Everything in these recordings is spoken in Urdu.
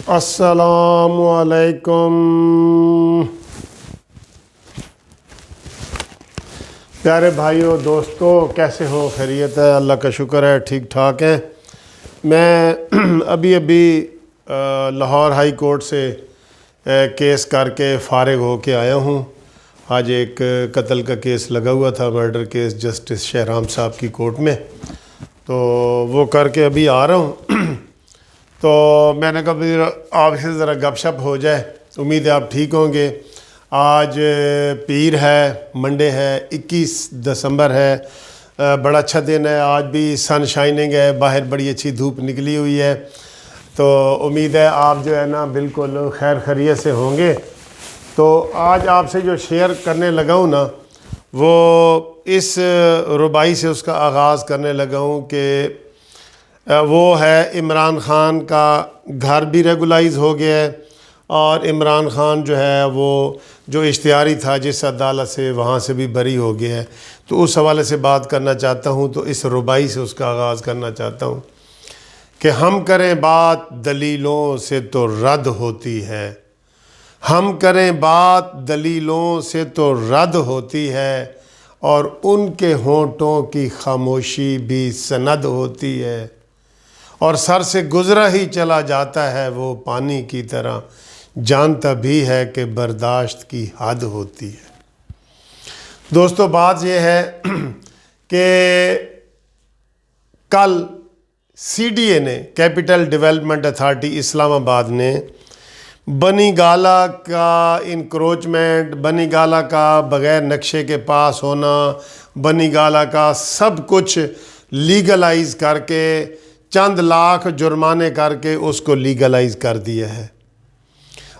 السلام علیکم پیارے بھائیوں دوستوں، کیسے ہو؟ خیریت ہے؟ اللہ کا شکر ہے، ٹھیک ٹھاک ہے۔ میں ابھی لاہور ہائی کورٹ سے کیس کر کے فارغ ہو کے آیا ہوں۔ آج ایک قتل کا کیس لگا ہوا تھا، مرڈر کیس جسٹس شہرام صاحب کی کورٹ میں، تو وہ کر کے ابھی آ رہا ہوں۔ تو میں نے کہا آپ سے ذرا گپ شپ ہو جائے، امید ہے آپ ٹھیک ہوں گے۔ آج پیر ہے، منڈے ہے، 21 دسمبر ہے، بڑا اچھا دن ہے۔ آج بھی سن شائننگ ہے، باہر بڑی اچھی دھوپ نکلی ہوئی ہے، تو امید ہے آپ جو ہے نا بالکل خیر خیریت سے ہوں گے۔ تو آج آپ سے جو شیئر کرنے لگا ہوں نا، وہ اس رباعی سے اس کا آغاز کرنے لگا ہوں کہ وہ ہے عمران خان کا گھر بھی ریگولائز ہو گیا ہے، اور عمران خان جو ہے وہ جو اشتہاری تھا جس عدالت سے، وہاں سے بھی بری ہو گیا ہے۔ تو اس حوالے سے بات کرنا چاہتا ہوں، تو اس رباعی سے اس کا آغاز کرنا چاہتا ہوں کہ ہم کریں بات دلیلوں سے تو رد ہوتی ہے، ہم کریں بات دلیلوں سے تو رد ہوتی ہے، اور ان کے ہونٹوں کی خاموشی بھی سند ہوتی ہے، اور سر سے گزرا ہی چلا جاتا ہے وہ پانی کی طرح، جانتا بھی ہے کہ برداشت کی حد ہوتی ہے۔ دوستو، بات یہ ہے کہ کل سی ڈی اے نے، کیپٹل ڈیولپمنٹ اتھارٹی اسلام آباد نے بنی گالہ کا انکروچمنٹ، بنی گالہ کا بغیر نقشے کے پاس ہونا، بنی گالہ کا سب کچھ لیگلائز کر کے چند لاکھ جرمانے کر کے اس کو لیگلائز کر دیا ہے۔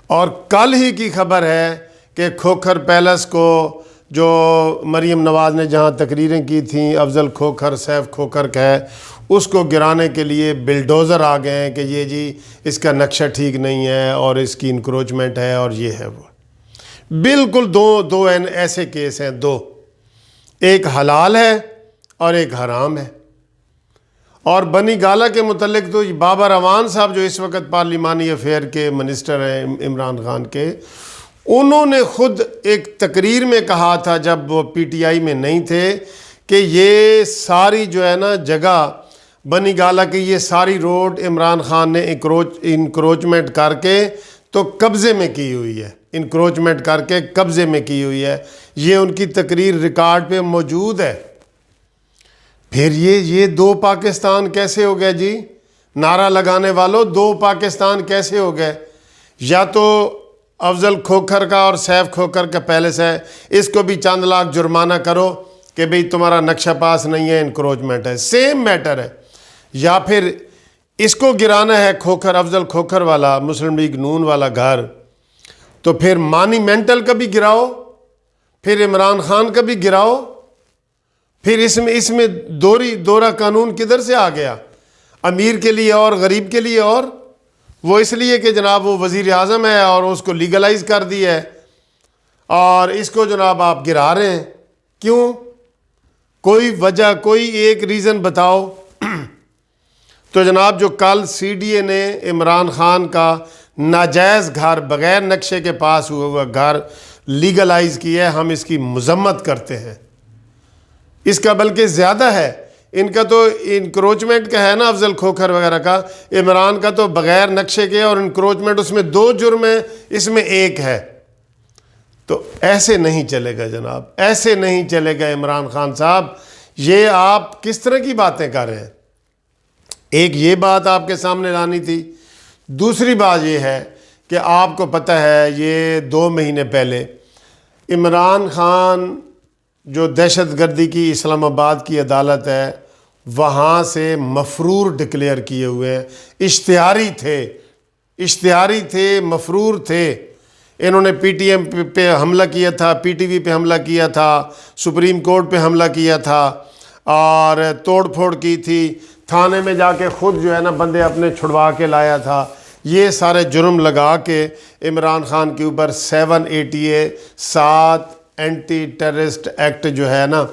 اور کل ہی کی خبر ہے کہ کھوکھر پیلس کو، جو مریم نواز نے جہاں تقریریں کی تھیں، افضل کھوکھر، سیف کھوکھر کا ہے، اس کو گرانے کے لیے بلڈوزر آ گئے ہیں کہ یہ جی اس کا نقشہ ٹھیک نہیں ہے، اور اس کی انکروچمنٹ ہے، اور یہ ہے وہ۔ بالکل دو ایسے کیس ہیں، دو، ایک حلال ہے اور ایک حرام ہے۔ اور بنی گالہ کے متعلق تو بابر اعوان صاحب جو اس وقت پارلیمانی افیئر کے منسٹر ہیں عمران خان کے، انہوں نے خود ایک تقریر میں کہا تھا جب وہ پی ٹی آئی میں نہیں تھے کہ یہ ساری جو ہے نا جگہ بنی گالہ کی، یہ ساری روڈ عمران خان نے انکروچمنٹ کر کے تو قبضے میں کی ہوئی ہے، انکروچمنٹ کر کے قبضے میں کی ہوئی ہے۔ یہ ان کی تقریر ریکارڈ پہ موجود ہے۔ پھر یہ دو پاکستان کیسے ہو گئے جی؟ نعرہ لگانے والوں، دو پاکستان کیسے ہو گئے؟ یا تو افضل کھوکھر کا اور سیف کھوکھر کا پیلس ہے، اس کو بھی چند لاکھ جرمانہ کرو کہ بھئی تمہارا نقشہ پاس نہیں ہے، انکروچمنٹ ہے، سیم میٹر ہے۔ یا پھر اس کو گرانا ہے کھوکھر، افضل کھوکھر والا، مسلم لیگ نون والا گھر، تو پھر مانیمنٹل کا بھی گراؤ، پھر عمران خان کا بھی گراؤ۔ پھر اس میں دورہ قانون کدھر سے آ گیا؟ امیر کے لیے اور غریب کے لیے اور؟ وہ اس لیے کہ جناب وہ وزیر اعظم ہے اور اس کو لیگلائز کر دیا ہے، اور اس کو جناب آپ گرا رہے ہیں۔ کیوں؟ کوئی وجہ، کوئی ایک ریزن بتاؤ۔ تو جناب جو کل سی ڈی اے نے عمران خان کا ناجائز گھر، بغیر نقشے کے پاس ہوا ہوا گھر لیگلائز کیا ہے، ہم اس کی مذمت کرتے ہیں۔ اس کا بلکہ زیادہ ہے، ان کا تو انکروچمنٹ کا ہے نا، افضل کھوکھر وغیرہ کا، عمران کا تو بغیر نقشے کے اور انکروچمنٹ، اس میں 2 جرم ہیں، اس میں 1 ہے۔ تو ایسے نہیں چلے گا جناب، ایسے نہیں چلے گا عمران خان صاحب۔ یہ آپ کس طرح کی باتیں کر رہے ہیں؟ ایک یہ بات آپ کے سامنے لانی تھی۔ دوسری بات یہ ہے کہ آپ کو پتہ ہے یہ 2 مہینے پہلے عمران خان جو دہشت گردی کی اسلام آباد کی عدالت ہے، وہاں سے مفرور ڈکلیئر کیے ہوئے ہیں، اشتہاری تھے، مفرور تھے۔ انہوں نے پی ٹی ایم پہ حملہ کیا تھا، پی ٹی وی پہ حملہ کیا تھا، سپریم کورٹ پہ حملہ کیا تھا، اور توڑ پھوڑ کی تھی، تھانے میں جا کے خود جو ہے نا بندے اپنے چھڑوا کے لایا تھا۔ یہ سارے جرم لگا کے عمران خان کے اوپر 7 اینٹی ٹیررسٹ ایکٹ جو ہے نا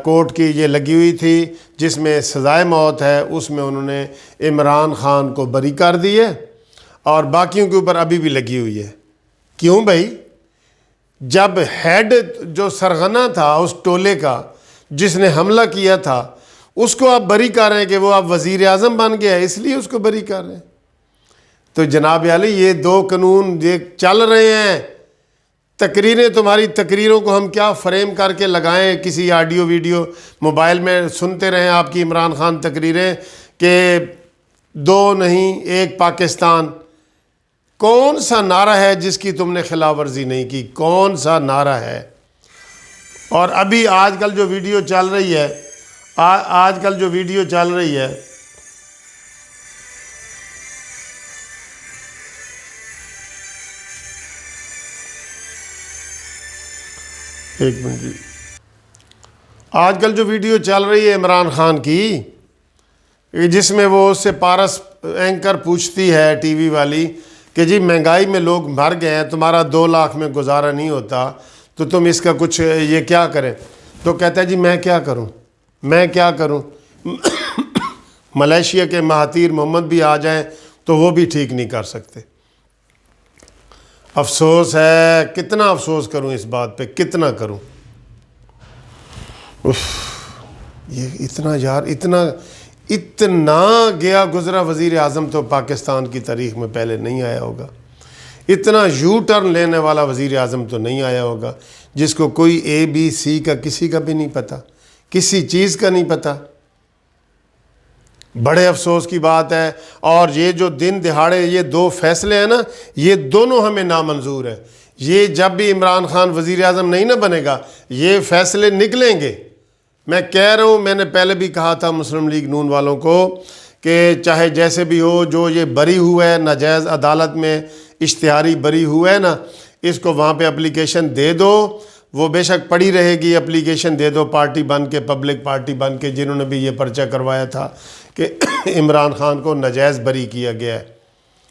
کورٹ کی یہ لگی ہوئی تھی، جس میں سزائے موت ہے، اس میں انہوں نے عمران خان کو بری کر دی ہے، اور باقیوں کے اوپر ابھی بھی لگی ہوئی ہے۔ کیوں بھائی؟ جب ہیڈ جو سرغنہ تھا اس ٹولے کا جس نے حملہ کیا تھا اس کو آپ بری کر رہے ہیں کہ وہ آپ وزیر اعظم بن گیا ہے، اس لیے اس کو بری کر رہے ہیں۔ تو جناب عالی یہ دو قانون یہ چل رہے ہیں۔ تقریریں، تمہاری تقریروں کو ہم کیا فریم کر کے لگائیں، کسی آڈیو ویڈیو موبائل میں سنتے رہیں آپ کی عمران خان تقریریں کہ دو نہیں ایک پاکستان۔ کون سا نعرہ ہے جس کی تم نے خلاف ورزی نہیں کی؟ کون سا نعرہ ہے؟ اور ابھی آج کل جو ویڈیو چل رہی ہے ایک منٹ جی، آج کل جو ویڈیو چل رہی ہے عمران خان کی، جس میں وہ اس سے پارس اینکر پوچھتی ہے ٹی وی والی کہ جی مہنگائی میں لوگ مر گئے ہیں، تمہارا 2 لاکھ میں گزارا نہیں ہوتا تو تم اس کا کچھ یہ کیا کریں؟ تو کہتا ہے جی میں کیا کروں ملیشیا کے مہاتیر محمد بھی آ جائیں تو وہ بھی ٹھیک نہیں کر سکتے۔ افسوس ہے، کتنا افسوس کروں اس بات پہ، کتنا کروں۔ یہ اتنا گیا گزرا وزیر اعظم تو پاکستان کی تاریخ میں پہلے نہیں آیا ہوگا، اتنا یو ٹرن لینے والا وزیر اعظم تو نہیں آیا ہوگا جس کو کوئی اے بی سی کا کسی کا بھی نہیں پتہ، کسی چیز کا نہیں پتہ۔ بڑے افسوس کی بات ہے۔ اور یہ جو دن دہاڑے یہ 2 فیصلے ہیں نا، یہ دونوں ہمیں نامنظور ہیں۔ یہ جب بھی عمران خان وزیر اعظم نہیں نہ بنے گا یہ فیصلے نکلیں گے۔ میں کہہ رہا ہوں، میں نے پہلے بھی کہا تھا مسلم لیگ نون والوں کو کہ چاہے جیسے بھی ہو، جو یہ بری ہوا ہے ناجائز عدالت میں اشتہاری بری ہوا ہے نا، اس کو وہاں پہ اپلیکیشن دے دو، وہ بے شک پڑی رہے گی، اپلیکیشن دے دو پارٹی بن کے، پبلک پارٹی بن کے، جنہوں نے بھی یہ پرچہ کروایا تھا کہ عمران خان کو ناجائز بری کیا گیا ہے۔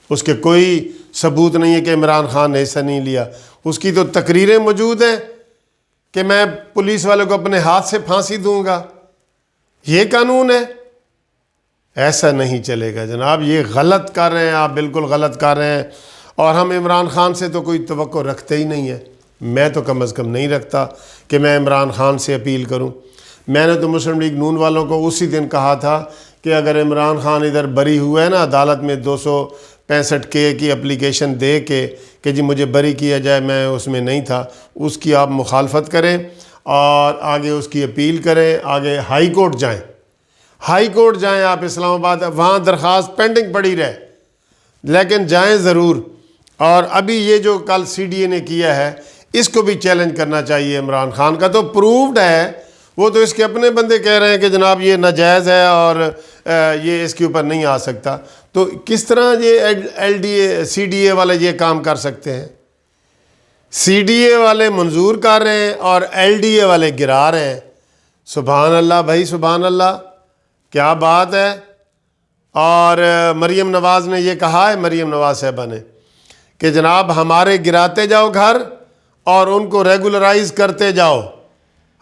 اس کے کوئی ثبوت نہیں ہے کہ عمران خان نے ایسا نہیں لیا، اس کی تو تقریریں موجود ہیں کہ میں پولیس والے کو اپنے ہاتھ سے پھانسی دوں گا۔ یہ قانون ہے؟ ایسا نہیں چلے گا جناب، یہ غلط کر رہے ہیں آپ، بالکل غلط کر رہے ہیں۔ اور ہم عمران خان سے تو کوئی توقع رکھتے ہی نہیں ہے، میں تو کم از کم نہیں رکھتا کہ میں عمران خان سے اپیل کروں۔ میں نے تو مسلم لیگ نون والوں کو اسی دن کہا تھا کہ اگر عمران خان ادھر بری ہوا ہے نا عدالت میں 265K کی اپلیکیشن دے کے کہ جی مجھے بری کیا جائے، میں اس میں نہیں تھا، اس کی آپ مخالفت کریں اور آگے اس کی اپیل کریں، آگے ہائی کورٹ جائیں آپ اسلام آباد، وہاں درخواست پینڈنگ پڑی رہے، لیکن جائیں ضرور۔ اور ابھی یہ جو کل CDA نے کیا ہے اس کو بھی چیلنج کرنا چاہیے عمران خان کا، تو پروفڈ ہے، وہ تو اس کے اپنے بندے کہہ رہے ہیں کہ جناب یہ ناجائز ہے اور یہ اس کے اوپر نہیں آ سکتا، تو کس طرح یہ CDA والے یہ کام کر سکتے ہیں؟ CDA والے منظور کر رہے ہیں اور LDA والے گرا رہے ہیں۔ سبحان اللہ بھائی، سبحان اللہ، کیا بات ہے۔ اور مریم نواز نے یہ کہا ہے، مریم نواز صاحبہ نے، کہ جناب ہمارے گراتے جاؤ گھر اور ان کو ریگولرائز کرتے جاؤ،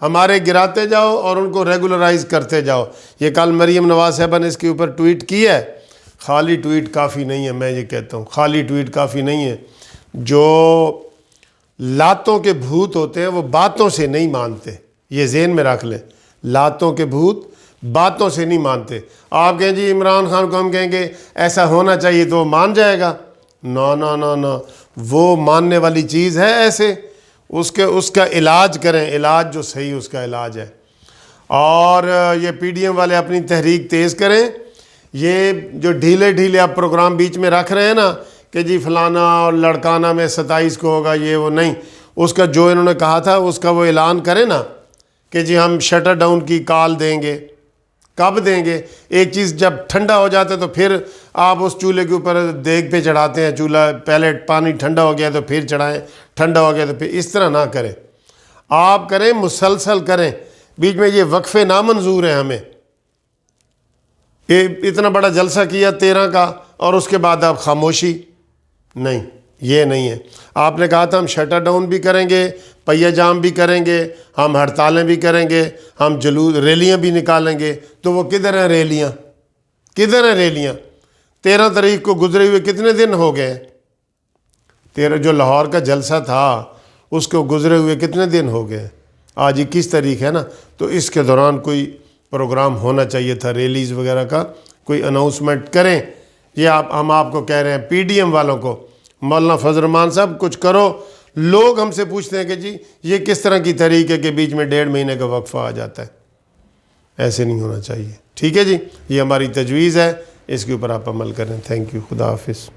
ہمارے گراتے جاؤ اور ان کو ریگولرائز کرتے جاؤ۔ یہ کل مریم نواز صاحبہ نے اس کے اوپر ٹویٹ کیا ہے۔ خالی ٹویٹ کافی نہیں ہے، میں یہ کہتا ہوں خالی ٹویٹ کافی نہیں ہے۔ جو لاتوں کے بھوت ہوتے ہیں وہ باتوں سے نہیں مانتے، یہ ذہن میں رکھ لیں، لاتوں کے بھوت باتوں سے نہیں مانتے۔ آپ کہیں جی عمران خان کو ہم کہیں گے ایسا ہونا چاہیے تو وہ مان جائے گا، نو، وہ ماننے والی چیز ہے ایسے؟ اس کا علاج کریں، علاج جو صحیح اس کا علاج ہے۔ اور یہ PDM والے اپنی تحریک تیز کریں، یہ جو ڈھیلے آپ پروگرام بیچ میں رکھ رہے ہیں نا کہ جی فلانا اور لڑکانہ میں 27 کو ہوگا، یہ وہ نہیں، اس کا جو انہوں نے کہا تھا اس کا وہ اعلان کریں نا کہ جی ہم شٹر ڈاؤن کی کال دیں گے۔ کب دیں گے؟ ایک چیز جب ٹھنڈا ہو جاتا ہے تو پھر آپ اس چولہے کے اوپر دیگ پہ چڑھاتے ہیں، چولہا پہلے پانی ٹھنڈا ہو گیا تو پھر چڑھائیں، ٹھنڈا ہو گیا تو پھر، اس طرح نہ کریں، آپ کریں مسلسل کریں، بیچ میں یہ وقفے نامنظور ہیں ہمیں۔ اتنا بڑا جلسہ کیا 13 کا اور اس کے بعد آپ خاموشی، نہیں، یہ نہیں ہے۔ آپ نے کہا تھا ہم شٹر ڈاؤن بھی کریں گے، پہیہ جام بھی کریں گے، ہم ہڑتالیں بھی کریں گے، ہم ریلیاں بھی نکالیں گے، تو وہ کدھر ہیں ریلیاں؟ کدھر ہیں ریلیاں؟ 13 تاریخ کو گزرے ہوئے کتنے دن ہو گئے؟ 13 جو لاہور کا جلسہ تھا اس کو گزرے ہوئے کتنے دن ہو گئے؟ آج 21 تاریخ ہے نا، تو اس کے دوران کوئی پروگرام ہونا چاہیے تھا، ریلیز وغیرہ کا کوئی اناؤنسمنٹ کریں۔ یہ ہم آپ کو کہہ رہے ہیں پی ڈی ایم والوں کو، مولانا فضل الرحمان صاحب کچھ کرو۔ لوگ ہم سے پوچھتے ہیں کہ جی یہ کس طرح کی تحریک ہے کہ بیچ میں 1.5 مہینے کا وقفہ آ جاتا ہے؟ ایسے نہیں ہونا چاہیے، ٹھیک ہے جی، یہ ہماری تجویز ہے، اس کے اوپر آپ عمل کریں۔ تھینک یو، خدا حافظ۔